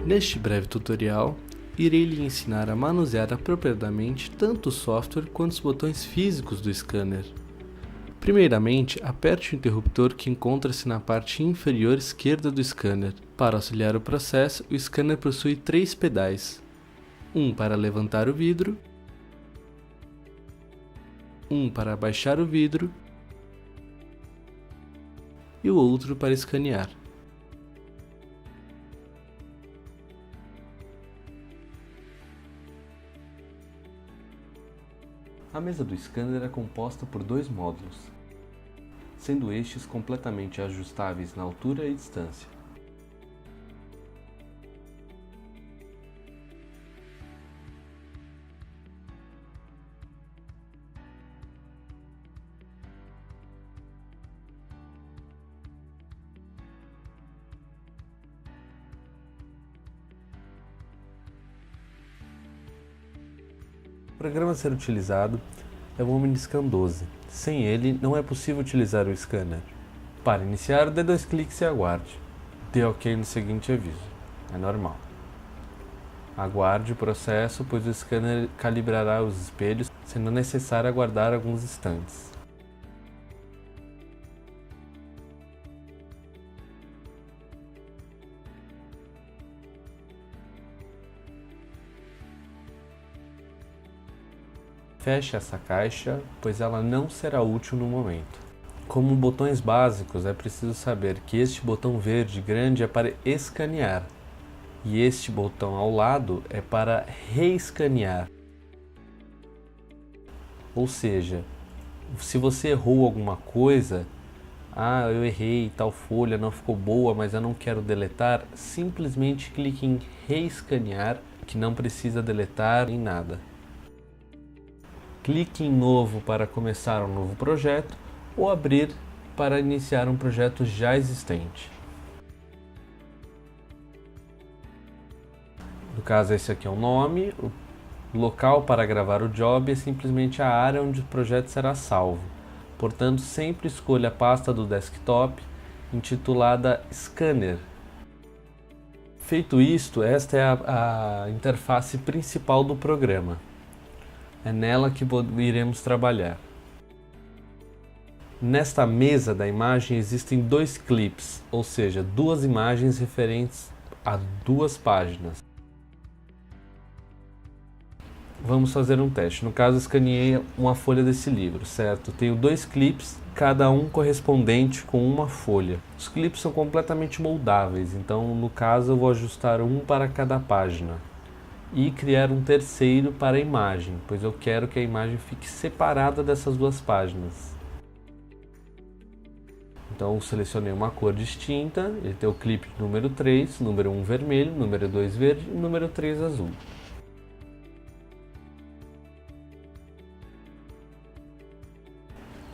Neste breve tutorial, irei lhe ensinar a manusear apropriadamente tanto o software quanto os botões físicos do scanner. Primeiramente, aperte o interruptor que encontra-se na parte inferior esquerda do scanner. Para auxiliar o processo, o scanner possui 3 pedais. Um para levantar o vidro, um para abaixar o vidro e o outro para escanear. A mesa do scanner é composta por 2 módulos, sendo estes completamente ajustáveis na altura e distância. O programa a ser utilizado é o Omniscan 12. Sem ele, não é possível utilizar o scanner. Para iniciar, dê 2 cliques e aguarde. Dê OK no seguinte aviso. É normal. Aguarde o processo, pois o scanner calibrará os espelhos, sendo necessário aguardar alguns instantes. Feche essa caixa, pois ela não será útil no momento. Como botões básicos, é preciso saber que este botão verde grande é para escanear e este botão ao lado é para reescanear. Ou seja, se você errou alguma coisa, eu errei, tal folha não ficou boa, mas eu não quero deletar, simplesmente clique em reescanear, que não precisa deletar nem nada. Clique em novo para começar um novo projeto ou abrir para iniciar um projeto já existente. No caso, esse aqui é o nome, o local para gravar o job é simplesmente a área onde o projeto será salvo. Portanto, sempre escolha a pasta do desktop intitulada Scanner. Feito isto, esta é a interface principal do programa. É nela que iremos trabalhar. Nesta mesa da imagem existem 2 clips, ou seja, 2 imagens referentes a 2 páginas. Vamos fazer um teste. No caso, escaneei uma folha desse livro, certo? Tenho 2 clips, cada um correspondente com uma folha. Os clips são completamente moldáveis, então no caso eu vou ajustar um para cada página. E criar um terceiro para a imagem, pois eu quero que a imagem fique separada dessas 2 páginas. Então eu selecionei uma cor distinta, ele tem o clipe número 3, número 1 vermelho, número 2 verde e número 3 azul.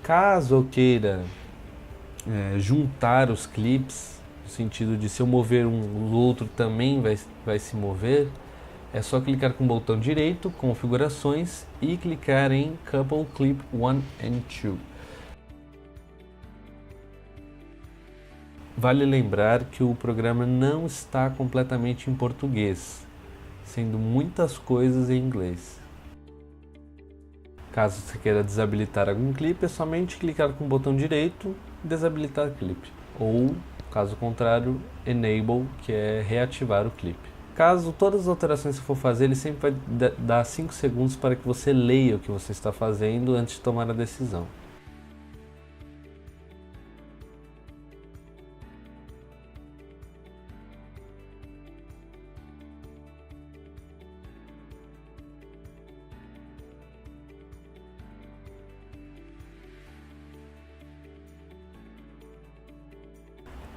Caso eu queira juntar os clips, no sentido de se eu mover um, o outro também vai se mover, é só clicar com o botão direito, configurações e clicar em Couple Clip 1 and 2. Vale lembrar que o programa não está completamente em português, sendo muitas coisas em inglês. Caso você queira desabilitar algum clipe, é somente clicar com o botão direito e desabilitar clipe. Ou, caso contrário, Enable, que é reativar o clipe. Caso todas as alterações que for fazer, ele sempre vai dar 5 segundos para que você leia o que você está fazendo antes de tomar a decisão.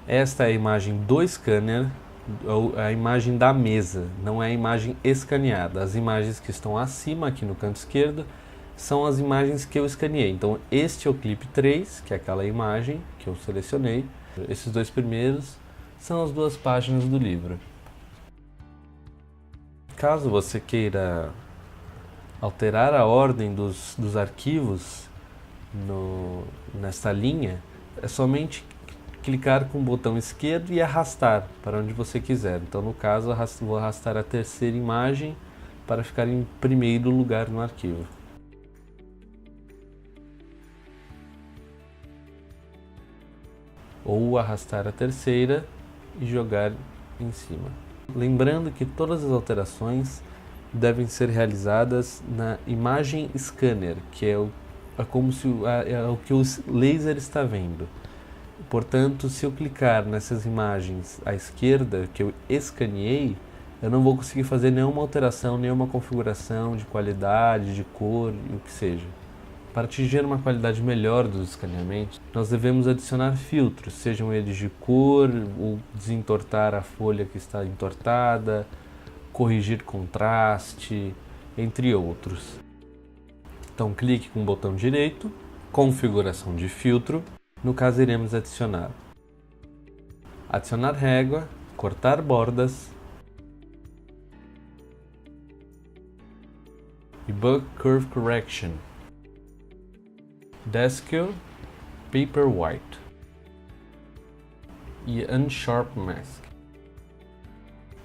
Esta é a imagem do scanner, a imagem da mesa, não é a imagem escaneada. As imagens que estão acima, aqui no canto esquerdo, são as imagens que eu escaneei. Então este é o clipe 3, que é aquela imagem que eu selecionei. Esses 2 primeiros são as 2 páginas do livro. Caso você queira alterar a ordem dos arquivos nesta linha, é somente clicar com o botão esquerdo e arrastar para onde você quiser. Então, no caso, vou arrastar a terceira imagem para ficar em primeiro lugar no arquivo. Ou arrastar a terceira e jogar em cima. Lembrando que todas as alterações devem ser realizadas na imagem scanner, que é o que o laser está vendo. Portanto, se eu clicar nessas imagens à esquerda, que eu escaneei, eu não vou conseguir fazer nenhuma alteração, nenhuma configuração de qualidade, de cor, o que seja. Para atingir uma qualidade melhor dos escaneamentos, nós devemos adicionar filtros, sejam eles de cor, ou desentortar a folha que está entortada, corrigir contraste, entre outros. Então clique com o botão direito, configuração de filtro. No caso, iremos adicionar régua, cortar bordas Debug Curve Correction, Descale, Paper White e Unsharp Mask.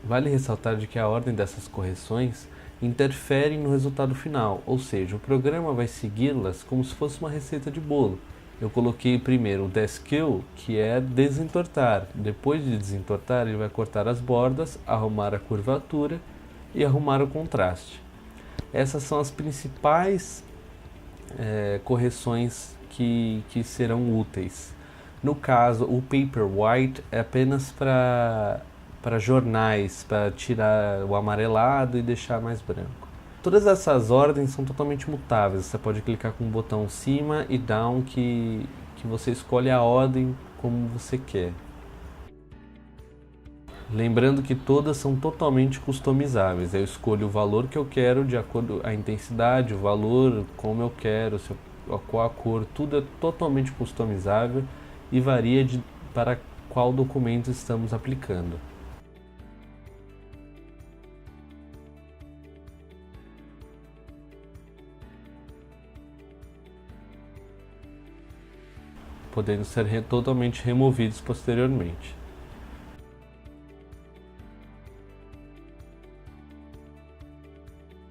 Vale ressaltar de que a ordem dessas correções interfere no resultado final, ou seja, o programa vai segui-las como se fosse uma receita de bolo. Eu coloquei primeiro o Descale, que é desentortar. Depois de desentortar, ele vai cortar as bordas, arrumar a curvatura e arrumar o contraste. Essas são as principais correções que serão úteis. No caso, o Paper White é apenas para jornais, para tirar o amarelado e deixar mais branco. Todas essas ordens são totalmente mutáveis. Você pode clicar com o botão cima e down que você escolhe a ordem como você quer. Lembrando que todas são totalmente customizáveis. Eu escolho o valor que eu quero de acordo com a intensidade, o valor, como eu quero, qual a cor, tudo é totalmente customizável e varia para qual documento estamos aplicando. Podendo ser totalmente removidos posteriormente.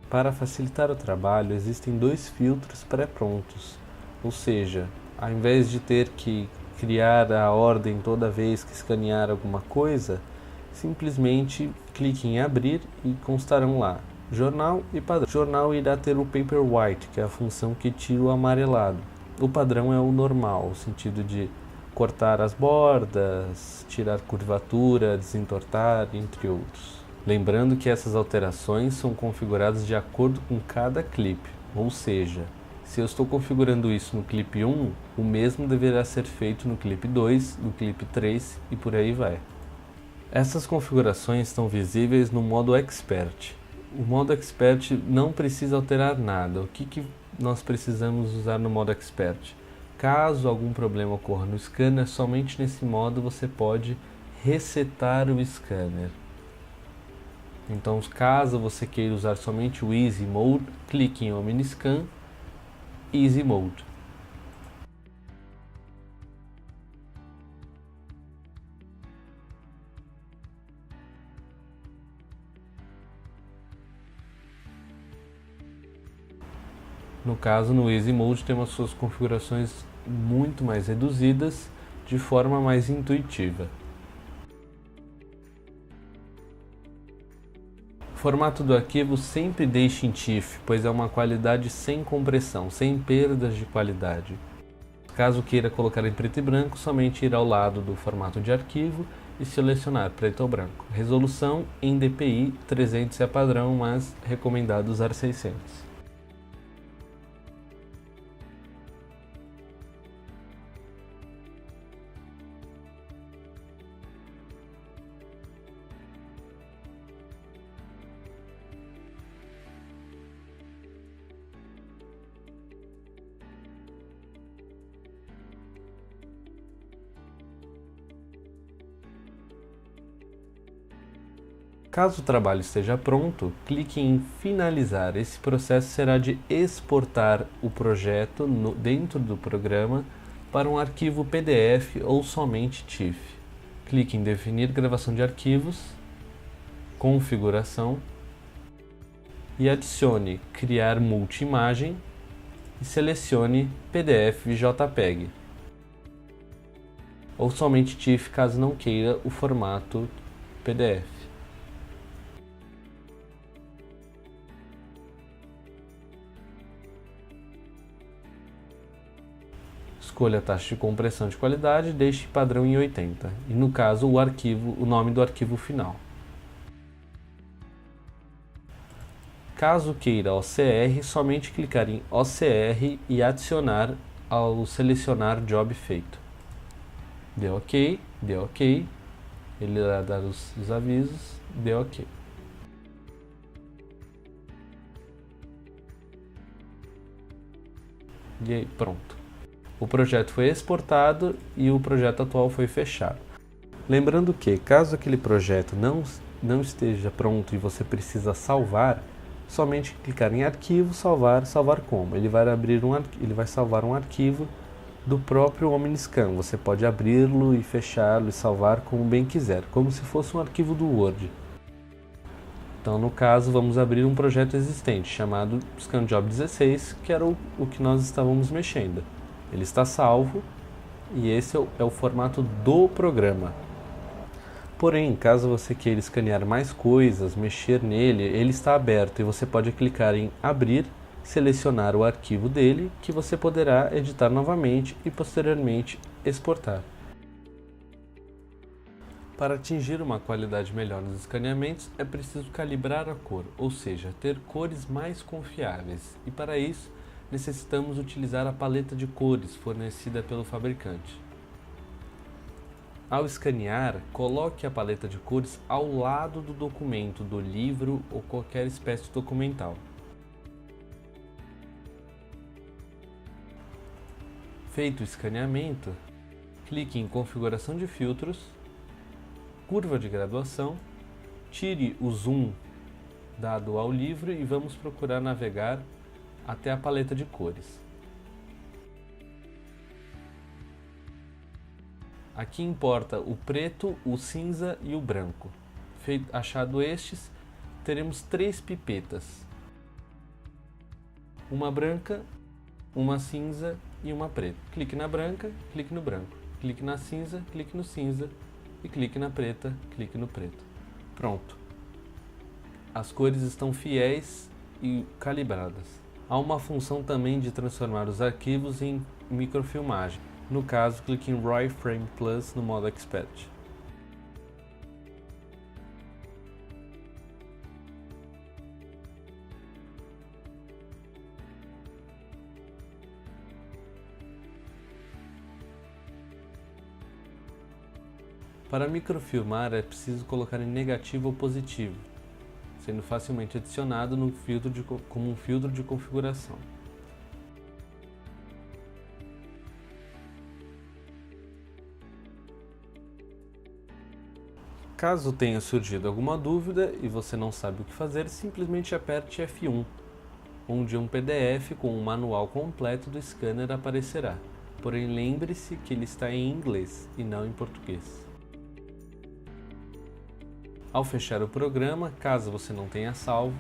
Para facilitar o trabalho, existem dois filtros pré-prontos, ou seja, ao invés de ter que criar a ordem toda vez que escanear alguma coisa, simplesmente clique em abrir e constarão lá jornal e padrão. O jornal irá ter o Paper White, que é a função que tira o amarelado. O padrão é o normal, o sentido de cortar as bordas, tirar curvatura, desentortar, entre outros. Lembrando que essas alterações são configuradas de acordo com cada clipe, ou seja, se eu estou configurando isso no clipe 1, o mesmo deverá ser feito no clipe 2, no clipe 3 e por aí vai. Essas configurações estão visíveis no modo Expert. O modo Expert não precisa alterar nada. O que nós precisamos usar no modo Expert? Caso algum problema ocorra no scanner, somente nesse modo você pode resetar o scanner. Então, caso você queira usar somente o Easy Mode, clique em OmniScan, Easy Mode. No caso, no Easy Mode temos suas configurações muito mais reduzidas, de forma mais intuitiva. O formato do arquivo sempre deixe em TIFF, pois é uma qualidade sem compressão, sem perdas de qualidade. Caso queira colocar em preto e branco, somente ir ao lado do formato de arquivo e selecionar preto ou branco. Resolução em DPI 300 é padrão, mas recomendado usar 600. Caso o trabalho esteja pronto, clique em finalizar. Esse processo será de exportar o projeto dentro do programa para um arquivo PDF ou somente TIFF. Clique em Definir gravação de arquivos, Configuração e adicione Criar multi-imagem e selecione PDF JPEG ou somente TIFF caso não queira o formato PDF. Escolha a taxa de compressão de qualidade e deixe padrão em 80, e no caso o nome do arquivo final. Caso queira OCR, somente clicar em OCR e adicionar ao selecionar Job feito. Deu OK, ele irá dar os avisos, deu OK. E aí, pronto. O projeto foi exportado e o projeto atual foi fechado. Lembrando que, caso aquele projeto não esteja pronto e você precisa salvar, somente clicar em Arquivo, Salvar como? Ele vai salvar um arquivo do próprio Omniscan. Você pode abri-lo e fechá-lo e salvar como bem quiser, como se fosse um arquivo do Word. Então, no caso, vamos abrir um projeto existente chamado ScanJob 16, que era o que nós estávamos mexendo. Ele está salvo e esse é o formato do programa. Porém, caso você queira escanear mais coisas, mexer nele, ele está aberto e você pode clicar em Abrir, selecionar o arquivo dele, que você poderá editar novamente e posteriormente exportar. Para atingir uma qualidade melhor nos escaneamentos, é preciso calibrar a cor, ou seja, ter cores mais confiáveis, e para isso necessitamos utilizar a paleta de cores fornecida pelo fabricante. Ao escanear, coloque a paleta de cores ao lado do documento, do livro ou qualquer espécie documental. Feito o escaneamento, clique em Configuração de filtros, Curva de graduação, tire o zoom dado ao livro e vamos procurar navegar até a paleta de cores. Aqui importa o preto, o cinza e o branco. Achado estes, teremos 3 pipetas. Uma branca, uma cinza e uma preta. Clique na branca, clique no branco. Clique na cinza, clique no cinza. E clique na preta, clique no preto. Pronto. As cores estão fiéis e calibradas. Há uma função também de transformar os arquivos em microfilmagem. No caso, clique em RAW Frame Plus no modo Expert. Para microfilmar é preciso colocar em negativo ou positivo, sendo facilmente adicionado como um filtro de configuração. Caso tenha surgido alguma dúvida e você não sabe o que fazer, simplesmente aperte F1, onde um PDF com um manual completo do scanner aparecerá. Porém, lembre-se que ele está em inglês e não em português. Ao fechar o programa, caso você não tenha salvo,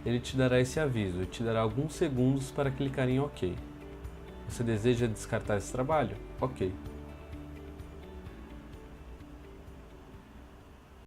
ele te dará esse aviso e te dará alguns segundos para clicar em OK. Você deseja descartar esse trabalho? OK.